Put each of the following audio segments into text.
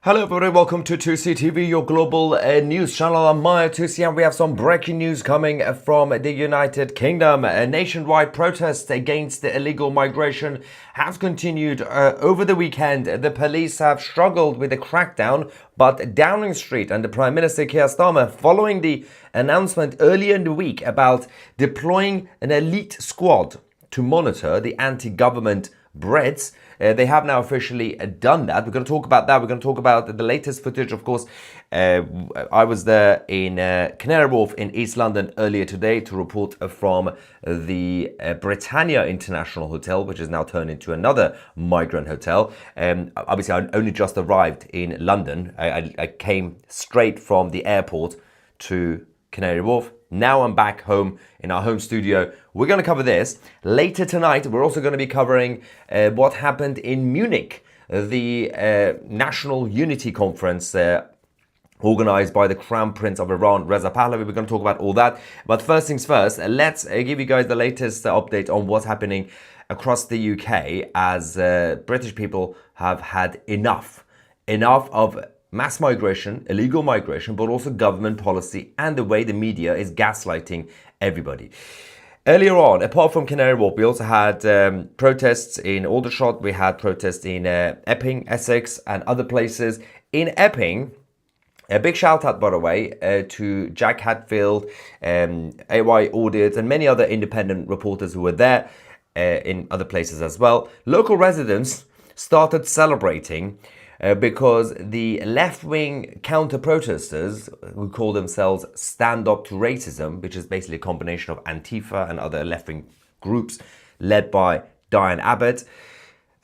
Hello everybody, welcome to 2CTV, your global news channel. I'm Maya 2C and we have some breaking news coming from the United Kingdom. Nationwide protests against the illegal migration have continued over the weekend. The police have struggled with the crackdown, but Downing Street and the Prime Minister Keir Starmer, following the announcement earlier in the week about deploying an elite squad to monitor the anti-government Brits, they have now officially done that. We're going to talk about that. We're going to talk about the latest footage, of course. I was there in Canary Wharf in East London earlier today to report from the Britannia International Hotel, which is now turned into another migrant hotel. Obviously, I only just arrived in London. I came straight from the airport to Canary Wharf. Now I'm back home in our home studio. We're going to cover this. Later tonight, we're also going to be covering what happened in Munich, the National Unity Conference organized by the Crown Prince of Iran, Reza Pahlavi. We're going to talk about all that. But first things first, let's give you guys the latest update on what's happening across the UK as British people have had enough of mass migration, illegal migration, but also government policy and the way the media is gaslighting everybody. Earlier on, apart from Canary Wharf, we also had protests in Aldershot. We had protests in Epping, Essex, and other places. In Epping, a big shout out, by the way, to Jack Hadfield, AY Audit, and many other independent reporters who were there in other places as well. Local residents started celebrating because the left-wing counter-protesters, who call themselves Stand Up to Racism, which is basically a combination of Antifa and other left-wing groups led by Diane Abbott,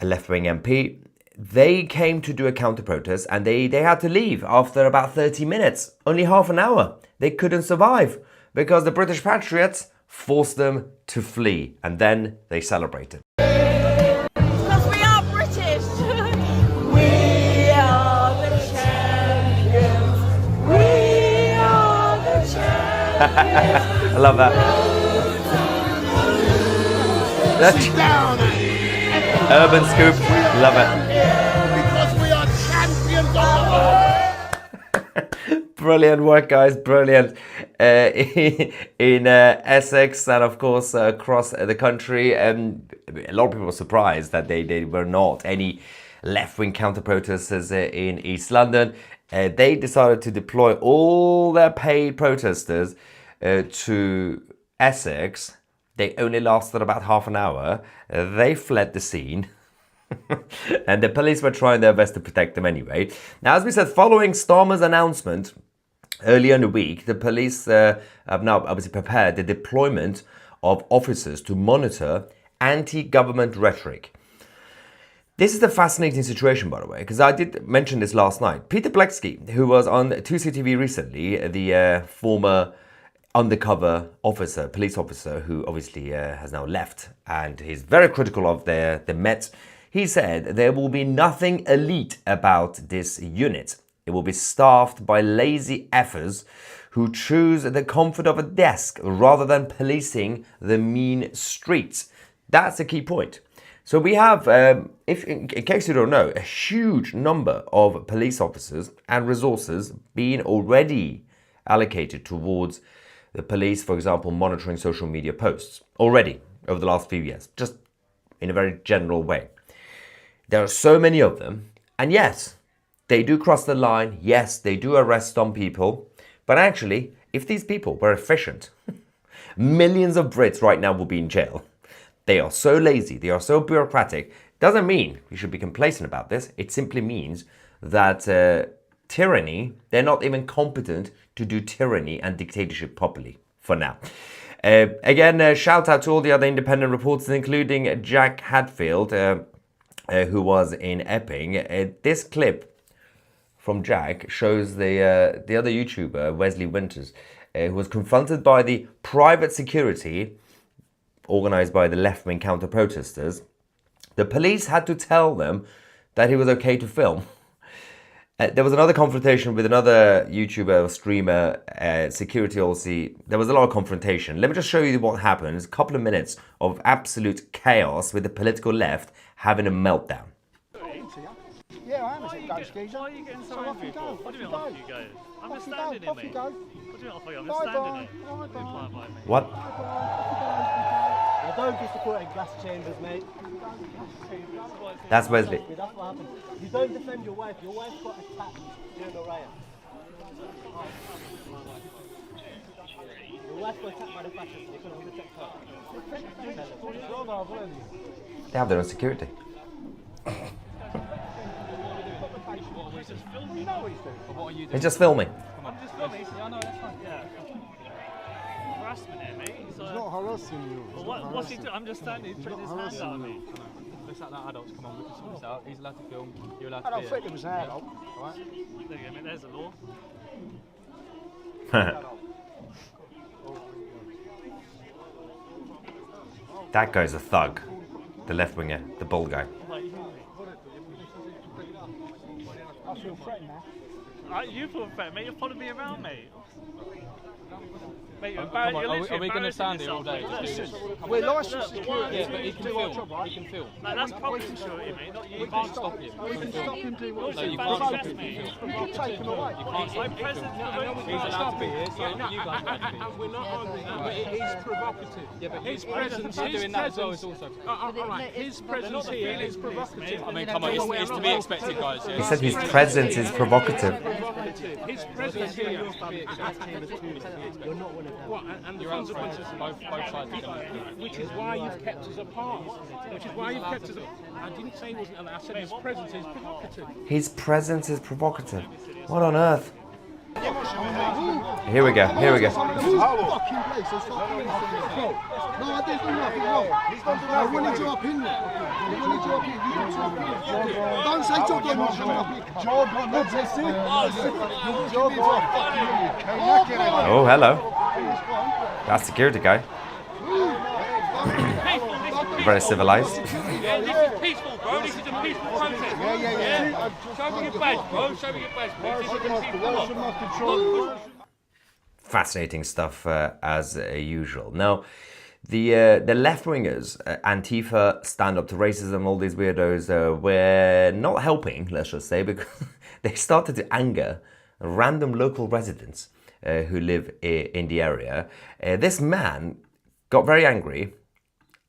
a left-wing MP, they came to do a counter-protest and they had to leave after about 30 minutes, only half an hour. They couldn't survive because the British Patriots forced them to flee, and then they celebrated. Because we are British! We are the champions! We are the champions! I love that. Urban scoop, love it. Because we are champions of the world. Brilliant work, guys, brilliant. In Essex and of course across the country, a lot of people were surprised that they were not any left-wing counter-protesters in East London. They decided to deploy all their paid protesters to Essex. They only lasted about half an hour. They fled the scene. And the police were trying their best to protect them anyway. Now, as we said, following Starmer's announcement earlier in the week, the police have now obviously prepared the deployment of officers to monitor anti-government rhetoric. This is a fascinating situation, by the way, because I did mention this last night. Peter Bleksky, who was on 2CTV recently, the former undercover officer, police officer, who obviously has now left, and he's very critical of the Met. He said there will be nothing elite about this unit. It will be staffed by lazy effers who choose the comfort of a desk rather than policing the mean streets. That's the key point. So we have, in case you don't know, a huge number of police officers and resources being already allocated towards the police, for example, monitoring social media posts already over the last few years, just in a very general way. There are so many of them, and yes, they do cross the line. Yes, they do arrest some people, but actually, if these people were efficient, millions of Brits right now will be in jail. They are so lazy, they are so bureaucratic. Doesn't mean we should be complacent about this. It simply means that tyranny, they're not even competent to do tyranny and dictatorship properly for now. Again, shout out to all the other independent reporters, including Jack Hadfield, who was in Epping. This clip from Jack shows the other YouTuber, Wesley Winters, who was confronted by the private security organized by the left-wing counter-protesters. The police had to tell them that it was okay to film. There was another confrontation with another YouTuber, streamer, security also. There was a lot of confrontation. Let me just show you what happened. It's a couple of minutes of absolute chaos with the political left having a meltdown. Yeah, I am a goat geezer. Why are you getting so So off angry you for? go, What do you off mean you off you go? I'm Off just you go, standing here, off you mate. go. What do you mean off I go? I'm Bye just standing bye. here. Bye Bye bye. bye, mate. What? I don't just support in gas chambers, mate. That's Wesley. That's what happened. You don't defend your wife. Your wife got attacked during the riot. Your wife got attacked by the fascists. They couldn't protect her. They have their own security. They're just filming. I'm just filming. Yeah, no, that's fine. Yeah. Harassment here, mate. He's not harassing you. Well, what's he doing? I'm just standing. He's putting his hand out at me. Let's act like adults. Come on, we can sort this out. He's allowed to film. You're allowed I to don't be think it was an adult. Right? There you go, mate. There's the law. That guy's a thug. The left winger, the bald guy. I feel threatened now. You feel threatened, mate. You're following me around, mate. Mate, you're Come on, you're are literally we going to embarrassing stand here all day? yourself, mate. Just do this? We're licensed security. Yeah, but he can do our film. job, right? He can film. Like, that's public security, mate, not you. We can't stop him. We can stop him doing what No, he's you doing. can't We've stop him. We've taken him away. I'm president of the He's allowed to be here, so you guys allowed to be. We're not arguing, but it is provocative. Yeah, but His presence, doing that as well is also. Alright, his presence here is provocative. I mean, come on, it's to be expected, guys. He Yeah. said his presence is provocative. His presence here, You're not one of them. what, and the You're on consequences, both sides. which is why you've kept us apart. Which is why you've kept us. I didn't say he wasn't allowed. I said his presence is provocative. His presence is provocative. What on earth? Here we go, here we go. Fucking place. It's not doing anything. No, I didn't do nothing wrong. I wanted you up in there. I wanted you up here. You didn't talk here. Don't say job on me. Come up here. Job on me. That's it. Job on. Oh, hello. That's security guy. Very civilized. Yeah, this is peaceful, bro. This is a peaceful protest. Yeah. Show me your badge, bro. Show me your badge, bro. Fascinating stuff as usual. Now, the left wingers, Antifa, Stand Up to Racism, all these weirdos were not helping, let's just say, because they started to anger random local residents who live in the area. This man got very angry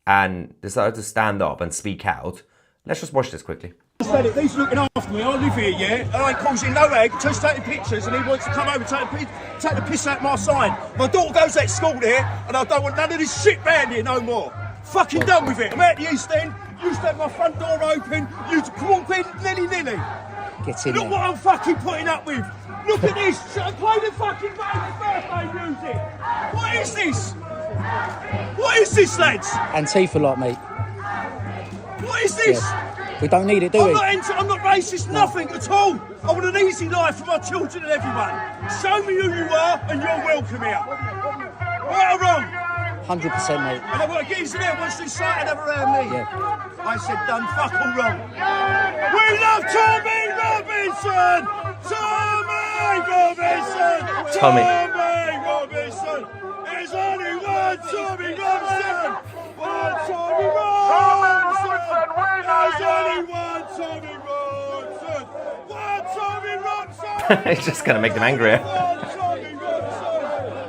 and decided to stand up and speak out. Let's just watch this quickly. He's looking after me. I live here, yeah, and I ain't causing no egg. Just taking pictures, and he wants to come over and take the piss out my sign. My daughter goes to school there, and I don't want none of this shit round here no more. Fucking done with it. I'm out the East End. You used to have my front door open. You come on, Ben, nilly. Get in Look there. what I'm fucking putting up with. Look at this. Play the fucking baby's birthday music. What is this? What is this, lads? Antifa lot, mate. What is this? We don't need it, do I'm not racist, nothing at all. I want an easy life for my children and everyone. Show me who you are and you're welcome here. Right or wrong? 100%, mate. And I've got to get into there once this site and have around me. Yeah. I said done fuck all wrong. We love Tommy Robinson! Tommy Robinson! Tommy. Robinson! There's only one Tommy Robinson! One Tommy Robinson! There's only one Tommy Robinson! One Tommy Robinson! It's just going to make them angrier. One Tommy Robinson!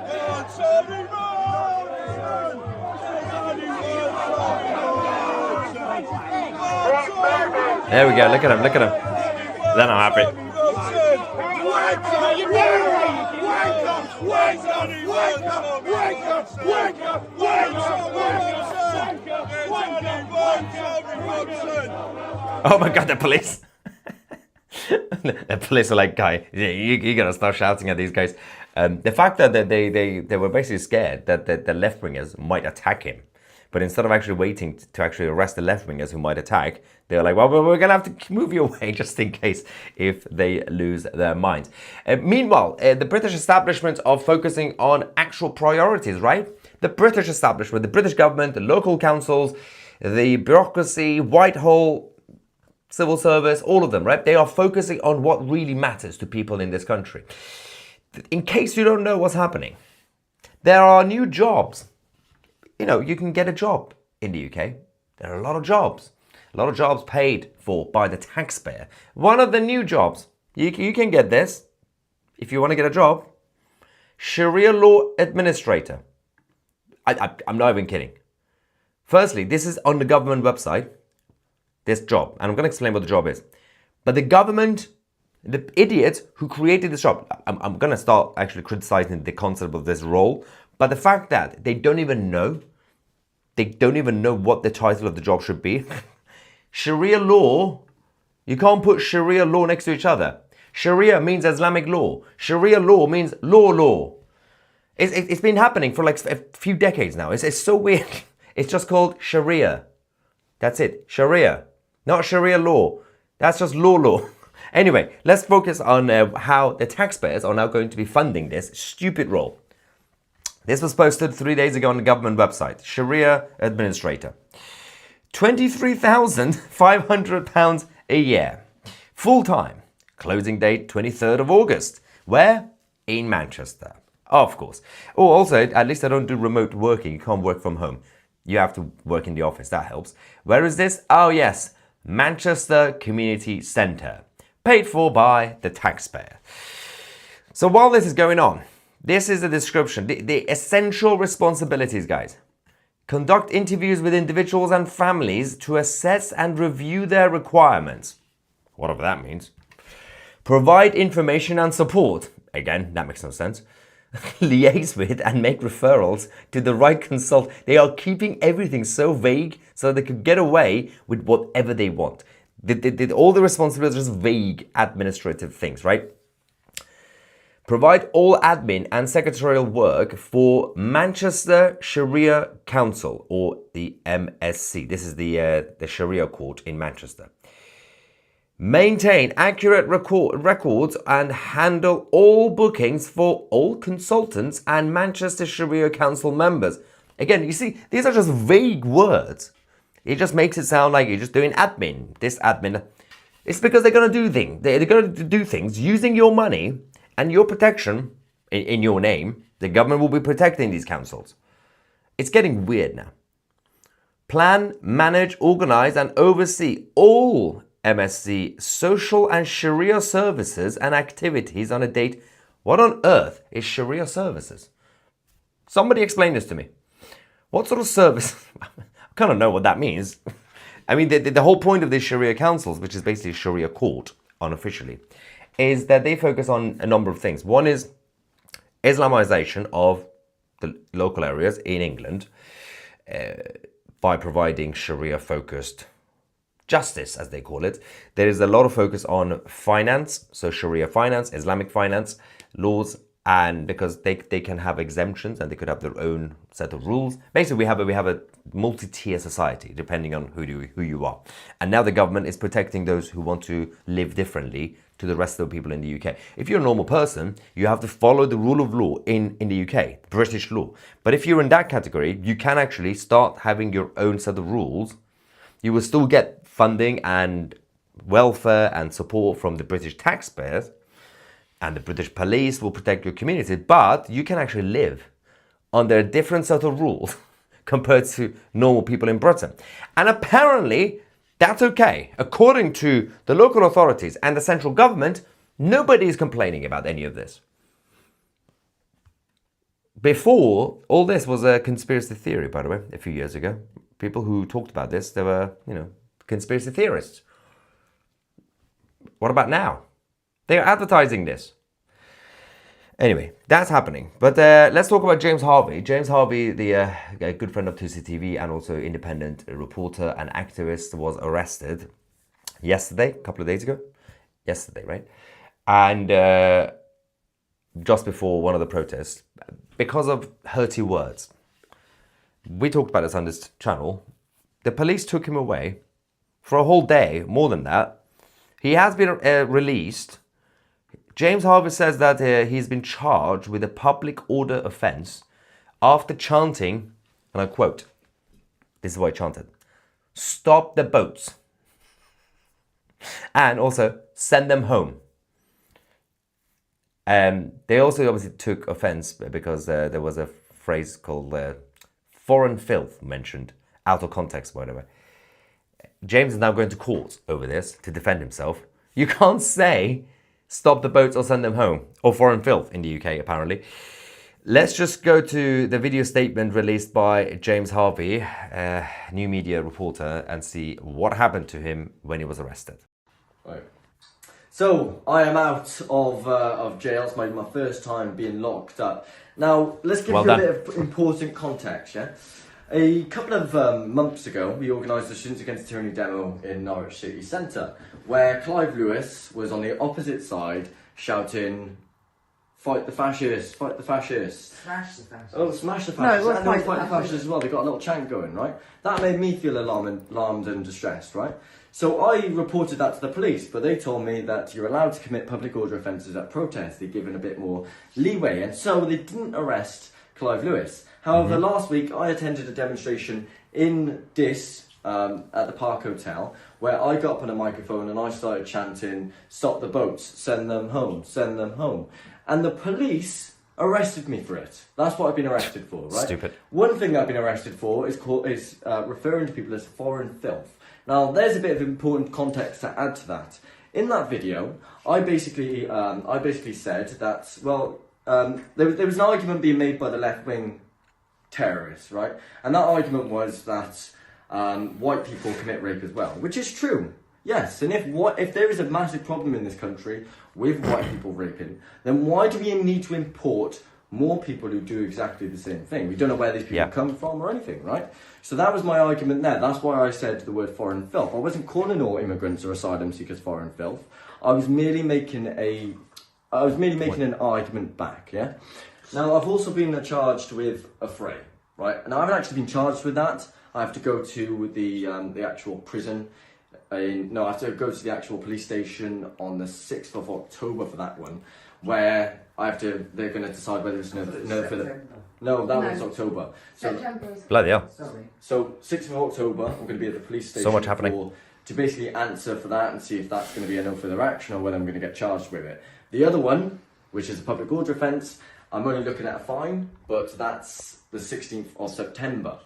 One Tommy Robinson! There's only one Tommy Robinson! There we go, look at him, look at him. Then I'm happy. Oh my god, the police. The police are like, guy, you gotta start shouting at these guys. The fact that they were basically scared that the left wingers might attack him. But instead of actually waiting to actually arrest the left wingers who might attack, they're like, well, we're going to have to move you away just in case if they lose their minds. Meanwhile, the British establishment are focusing on actual priorities, right? The British establishment, the British government, the local councils, the bureaucracy, Whitehall, civil service, all of them, right? They are focusing on what really matters to people in this country. In case you don't know what's happening, there are new jobs. You know, you can get a job in the UK. There are a lot of jobs. A lot of jobs paid for by the taxpayer. One of the new jobs, you can get this if you want to get a job. Sharia law administrator. I'm not even kidding. Firstly, this is on the government website, this job, and I'm going to explain what the job is. But the government, the idiots who created this job, I'm going to start actually criticizing the concept of this role, but the fact that they don't even know what the title of the job should be. Sharia law, you can't put Sharia law next to each other. Sharia means Islamic law. Sharia law means law. It's been happening for like a few decades now. It's so weird. It's just called Sharia. That's it. Sharia. Not Sharia law. That's just law. Anyway, let's focus on how the taxpayers are now going to be funding this stupid role. This was posted 3 days ago on the government website. Sharia administrator. £23,500 a year. Full time. Closing date 23rd of August. Where? In Manchester. Of course. Oh, also, at least I don't do remote working. You can't work from home. You have to work in the office. That helps. Where is this? Oh, yes. Manchester Community Centre. Paid for by the taxpayer. So while this is going on, this is the description. The essential responsibilities, guys. Conduct interviews with individuals and families to assess and review their requirements. Whatever that means. Provide information and support. Again, that makes no sense. Liaise with and make referrals to the right consult. They are keeping everything so vague so they could get away with whatever they want. All the responsibilities are just vague administrative things, right? Provide all admin and secretarial work for Manchester Sharia Council, or the MSC. This is the Sharia court in Manchester. Maintain accurate records and handle all bookings for all consultants and Manchester Sharia Council members. Again, you see, these are just vague words. It just makes it sound like you're just doing admin, this admin. It's because they're going to do things. They're going to do things using your money and your protection in your name. The government will be protecting these councils. It's getting weird now. Plan, manage, organize, and oversee all MSC social and Sharia services and activities on a date. What on earth is Sharia services? Somebody explain this to me. What sort of service? I kind of know what that means. I mean, the whole point of these Sharia councils, which is basically Sharia court unofficially, is that they focus on a number of things. One is Islamization of the local areas in England by providing Sharia-focused justice, as they call it. There is a lot of focus on finance, so Sharia finance, Islamic finance, laws, and because they can have exemptions and they could have their own set of rules. Basically, we have a multi-tier society, depending on who you are. And now the government is protecting those who want to live differently to the rest of the people in the UK. If you're a normal person, you have to follow the rule of law in the UK, British law. But if you're in that category, you can actually start having your own set of rules. You will still get funding and welfare and support from the British taxpayers, and the British police will protect your community, but you can actually live under a different set of rules compared to normal people in Britain. And apparently, that's okay. According to the local authorities and the central government, nobody is complaining about any of this. Before, all this was a conspiracy theory, by the way, a few years ago. People who talked about this, they were, conspiracy theorists. What about now? They are advertising this. Anyway, that's happening. But let's talk about James Harvey. James Harvey, the good friend of 2CTV and also independent reporter and activist, was arrested yesterday, a couple of days ago. Yesterday, right? And just before one of the protests, because of hurty words. We talked about this on this channel. The police took him away for a whole day, more than that. He has been released. James Harvey says that he's been charged with a public order offence after chanting, and I quote, this is what he chanted, "Stop the boats," and also send them home. They also obviously took offence because there was a phrase called foreign filth mentioned, out of context, by the way. James is now going to court over this to defend himself. You can't say stop the boats or send them home, or foreign filth in the UK, apparently. Let's just go to the video statement released by James Harvey, new media reporter, and see what happened to him when he was arrested. Right. So, I am out of jail. It's my first time being locked up. Now, let's give you a bit of important context, yeah? A couple of months ago, we organised the Students Against Tyranny demo in Norwich City Centre, where Clive Lewis was on the opposite side shouting, "Fight the fascists, fight the fascists." Smash the fascists. Oh, smash the fascists. No, it was and fight the fascists as well. They got a little chant going, right? That made me feel alarmed and distressed, right? So I reported that to the police, but they told me that you're allowed to commit public order offences at protests. They're given a bit more leeway, and so they didn't arrest Clive Lewis. However, last week I attended a demonstration in Dis at the Park Hotel, where I got up on a microphone and I started chanting, "Stop the boats, send them home, send them home." And the police arrested me for it. That's what I've been arrested for, right? Stupid. One thing I've been arrested for is referring to people as foreign filth. Now, there's a bit of important context to add to that. In that video, I basically said that, well, there was an argument being made by the left-wing terrorists, right? And that argument was that white people commit rape as well, which is true. Yes, and if there is a massive problem in this country with white people raping, then why do we need to import more people who do exactly the same thing? We don't know where these people come from or anything, right? So that was my argument there. That's why I said the word foreign filth. I wasn't calling all immigrants or asylum seekers foreign filth. I was merely making an argument back, yeah? Now, I've also been charged with affray, right? And I haven't actually been charged with that. I have to go to the actual prison. I have to go to the actual police station on the 6th of October for that one, where they're going to decide whether it's No, that one's October. Bloody hell. So 6th of October, I'm going to be at the police station. So much happening. To basically answer for that and see if that's going to be a no further action or whether I'm going to get charged with it. The other one, which is a public order offence, I'm only looking at a fine, but that's the 16th of September.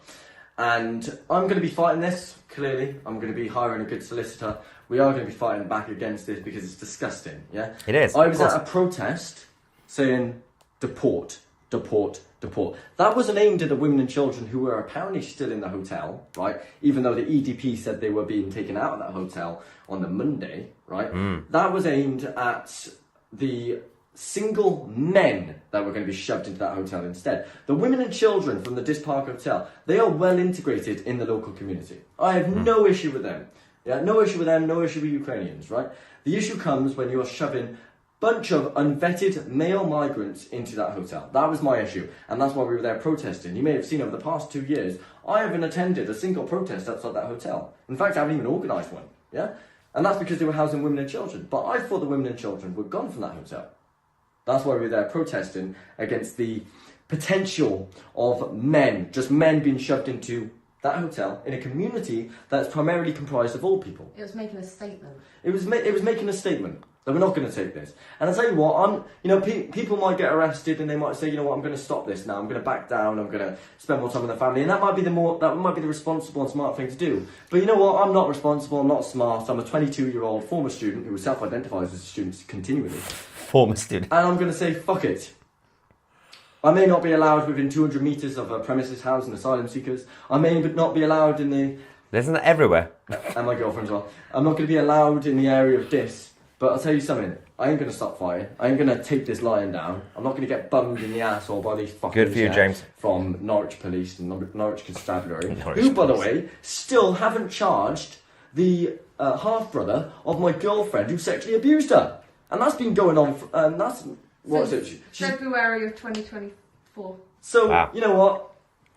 And I'm going to be fighting this, clearly. I'm going to be hiring a good solicitor. We are going to be fighting back against this because it's disgusting, yeah? It is. I was at a protest saying, deport, deport, deport. That wasn't aimed at the women and children who were apparently still in the hotel, right? Even though the EDP said they were being taken out of that hotel on the Monday, right? That was aimed at the single men that were going to be shoved into that hotel instead. The women and children from the Dis Park Hotel, they are well integrated in the local community. I have no issue with them. Yeah, no issue with them, no issue with Ukrainians, right? The issue comes when you are shoving bunch of unvetted male migrants into that hotel. That was my issue, and that's why we were there protesting. You may have seen over the past 2 years, I haven't attended a single protest outside that hotel. In fact, I haven't even organised one, yeah? And that's because they were housing women and children. But I thought the women and children were gone from that hotel. That's why we were there protesting against the potential of men, just men being shoved into that hotel in a community that's primarily comprised of old people. It was making a statement. It was making a statement that we're not going to take this. And I tell you what, people might get arrested and they might say, you know what, I'm going to stop this now. I'm going to back down. I'm going to spend more time with the family, and that might be the responsible and smart thing to do. But you know what? I'm not responsible. I'm not smart. I'm a 22-year-old former student who self-identifies as a student continually. Former student. And I'm going to say, fuck it. I may not be allowed within 200 metres of a premises housing asylum seekers. I may not be allowed in the... Isn't that everywhere? And my girlfriend as well. I'm not going to be allowed in the area of Dis. But I'll tell you something. I ain't going to stop fighting. I ain't going to take this lion down. I'm not going to get bummed in the asshole by these fuckers. Good for you, James. From Norwich Police and Norwich Constabulary. Who, by the way, still haven't charged the half-brother of my girlfriend who sexually abused her. And that's been going on, February of 2024. So, wow. You know what?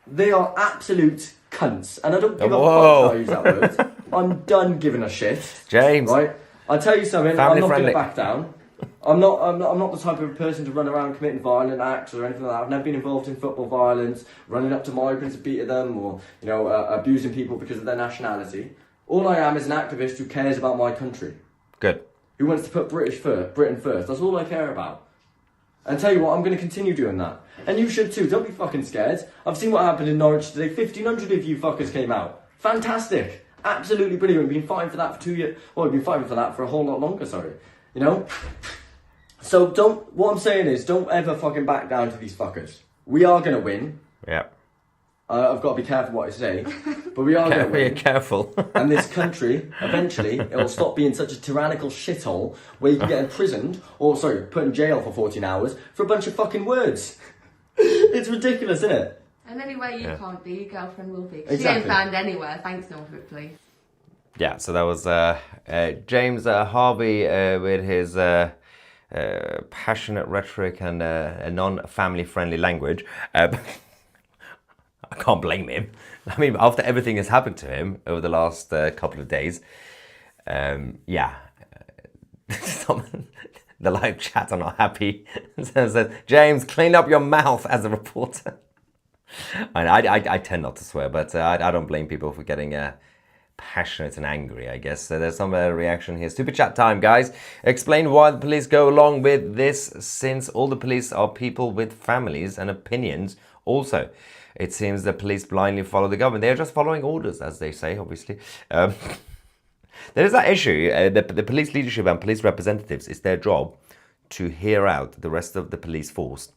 They are absolute cunts. And I don't give a fuck how I use that word. I'm done giving a shit. James. Right? I'll tell you something, Family I'm not going friendly. to back down. I'm not the type of person to run around committing violent acts or anything like that. I've never been involved in football violence, running up to migrants and beating them, or abusing people because of their nationality. All I am is an activist who cares about my country. Good. Who wants to put Britain first. That's all I care about. And tell you what, I'm going to continue doing that. And you should too. Don't be fucking scared. I've seen what happened in Norwich today. 1,500 of you fuckers came out. Fantastic. Absolutely brilliant. We've been fighting for that for 2 years. Well, we've been fighting for that for a whole lot longer, sorry. You know? So what I'm saying is, don't ever fucking back down to these fuckers. We are going to win. Yeah. I've got to be careful what I say, but we are going to win. Be careful. And this country, eventually, it will stop being such a tyrannical shithole where you can get imprisoned, or sorry, put in jail for 14 hours for a bunch of fucking words. It's ridiculous, isn't it? And anywhere you can't be, your girlfriend will be. Exactly. She ain't found anywhere, thanks Norfolk Police. Yeah, so that was James Harvey with his passionate rhetoric and a non-family friendly language. I can't blame him. I mean, after everything has happened to him over the last couple of days, yeah. The live chat are not happy. Says, James, clean up your mouth as a reporter. I tend not to swear, but I don't blame people for getting passionate and angry, I guess. So there's some reaction here. Super chat time, guys. Explain why the police go along with this, since all the police are people with families and opinions also. It seems the police blindly follow the government. They're just following orders, as they say, obviously. There is that issue. The police leadership and police representatives, it's their job to hear out the rest of the police force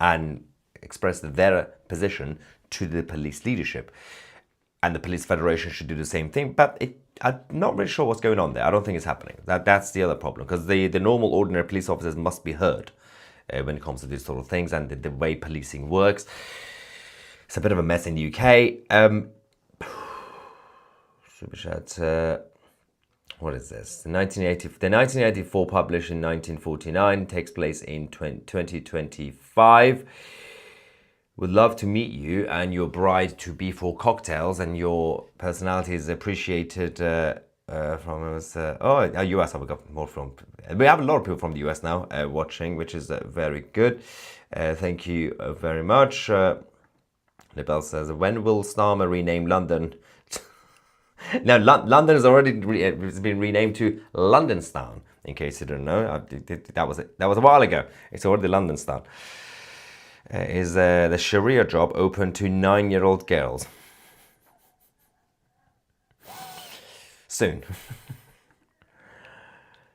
and express their position to the police leadership. And the police federation should do the same thing. But I'm not really sure what's going on there. I don't think it's happening. That's the other problem. Because the normal, ordinary police officers must be heard when it comes to these sort of things and the way policing works. It's a bit of a mess in the UK. Super chat. What is this? The 1984 published in 1949 takes place in 2025. Would love to meet you and your bride to be for cocktails, and your personality is appreciated from us. US, I've got more from. We have a lot of people from the US now watching, which is very good. Thank you very much. Libel says, when will Starmer rename London? Now, London has already been renamed to Londonstown, in case you don't know. That was a while ago. It's already Londonstown. Is the Sharia job open to 9-year-old girls? Soon.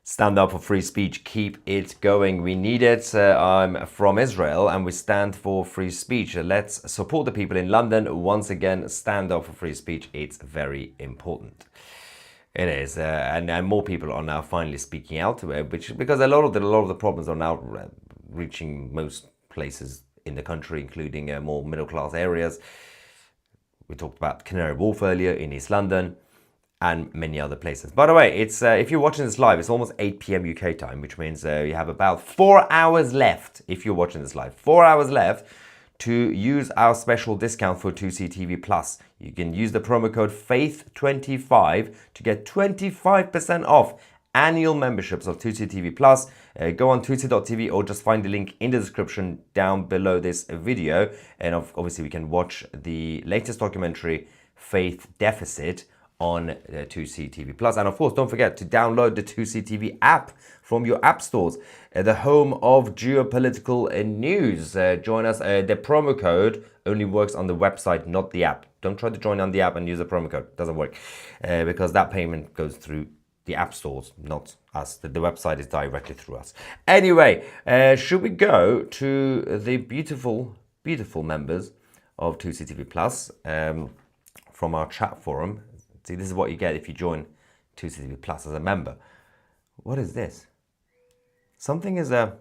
Stand up for free speech. Keep it going. We need it. I'm from Israel and we stand for free speech. Let's support the people in London. Once again, stand up for free speech. It's very important. It is. And more people are now finally speaking out, because a lot of the problems are now reaching most places in the country, including more middle-class areas. We talked about Canary Wharf earlier in East London, and many other places. By the way, it's if you're watching this live, it's almost 8 p.m. UK time, which means you have about 4 hours left, if you're watching this live. 4 hours left to use our special discount for 2CTV Plus. You can use the promo code FAITH25 to get 25% off annual memberships of 2CTV Plus. Go on 2c.tv or just find the link in the description down below this video. And obviously we can watch the latest documentary, Faith Deficit, on 2CTV Plus. And of course, don't forget to download the 2CTV app from your app stores, the home of geopolitical news. Join us. The promo code only works on the website, not the app. Don't try to join on the app and use the promo code. It doesn't work because that payment goes through the app stores, not us. The website is directly through us. Anyway, should we go to the beautiful, beautiful members of 2CTV Plus from our chat forum? See, this is what you get if you join 2CTV Plus as a member. What is this? Something is I'm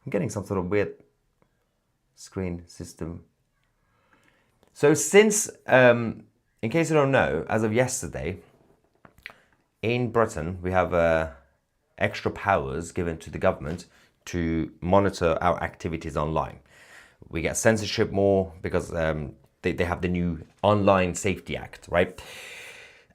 getting some sort of weird screen system. So since, in case you don't know, as of yesterday, in Britain, we have extra powers given to the government to monitor our activities online. We get censorship more because they have the new Online Safety Act, right?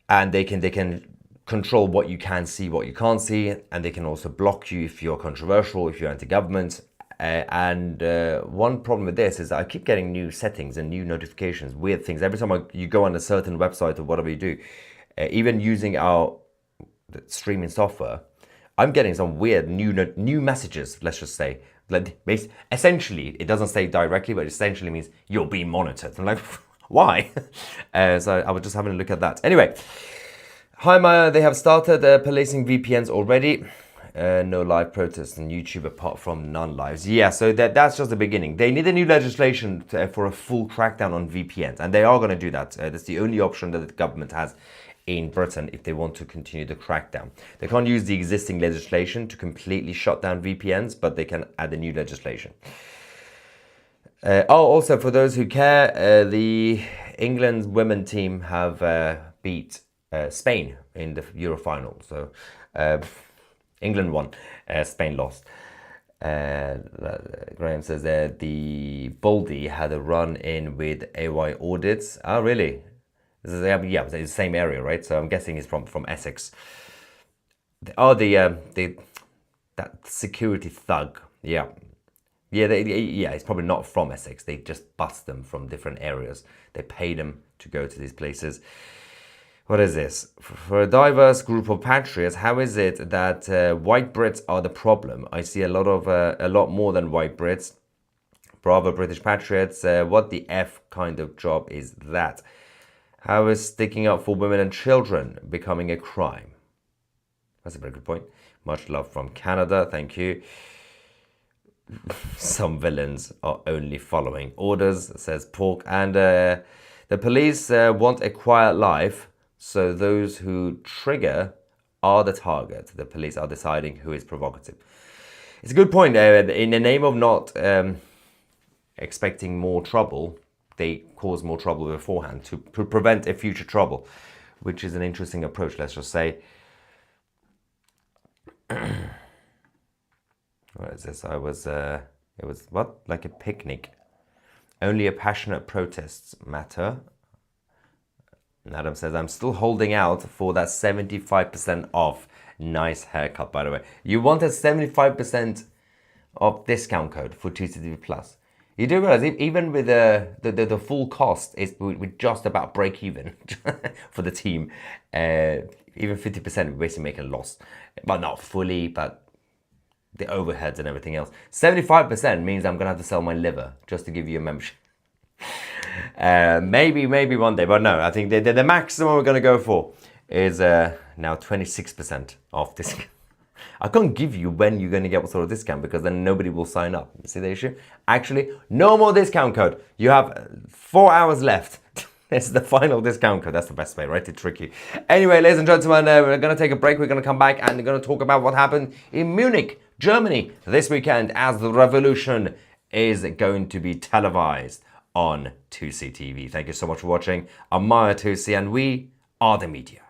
And they can control what you can see, what you can't see, and they can also block you if you're controversial, if you're anti-government. And one problem with this is that I keep getting new settings and new notifications, weird things. Every time you go on a certain website or whatever you do, even using our streaming software, I'm getting some weird new messages, let's just say. Like, essentially, it doesn't say directly, but it essentially means you're being monitored. I'm like, Why? So I was just having a look at that. Anyway, hi Maya, they have started policing VPNs already. No live protests on YouTube apart from non-lives. Yeah, so that's just the beginning. They need a new legislation for a full crackdown on VPNs, and they are going to do that. That's the only option that the government has in Britain if they want to continue the crackdown. They can't use the existing legislation to completely shut down VPNs, but they can add a new legislation. Also, for those who care, the England's women team have beat Spain in the Euro final. So England won, Spain lost. Graham says that the Baldy had a run-in with AY Audits. Oh, really? This is, yeah, it's the same area, right? So I'm guessing it's from Essex. That security thug. Yeah. Yeah, it's probably not from Essex. They just bust them from different areas. They pay them to go to these places. What is this? For a diverse group of patriots, how is it that white Brits are the problem? I see a lot more than white Brits. Bravo, British patriots. What the F kind of job is that? How is sticking up for women and children becoming a crime? That's a very good point. Much love from Canada. Thank you. Some villains are only following orders, says Pork. And the police want a quiet life. So those who trigger are the target. The police are deciding who is provocative. It's a good point. In the name of not expecting more trouble, they cause more trouble beforehand to prevent a future trouble, which is an interesting approach, let's just say. What is this? It was what? Like a picnic. Only a passionate protests matter. And Adam says, I'm still holding out for that 75% off. Nice haircut, by the way. You wanted 75% off discount code for TCTV Plus. You do realize even with the full cost, we just about break even for the team. Even 50%, we basically make a loss. But not fully, but the overheads and everything else. 75% means I'm going to have to sell my liver just to give you a membership. Maybe one day, but no, I think the maximum we're going to go for is now 26% off discount. I can't give you when you're going to get what sort of discount because then nobody will sign up. See the issue? Actually, no more discount code. You have 4 hours left. This is the final discount code. That's the best way, right? To trick you. Anyway, ladies and gentlemen, we're going to take a break. We're going to come back and we're going to talk about what happened in Munich, Germany this weekend as the revolution is going to be televised on 2C TV. Thank you so much for watching. I'm Maya 2C and we are the media.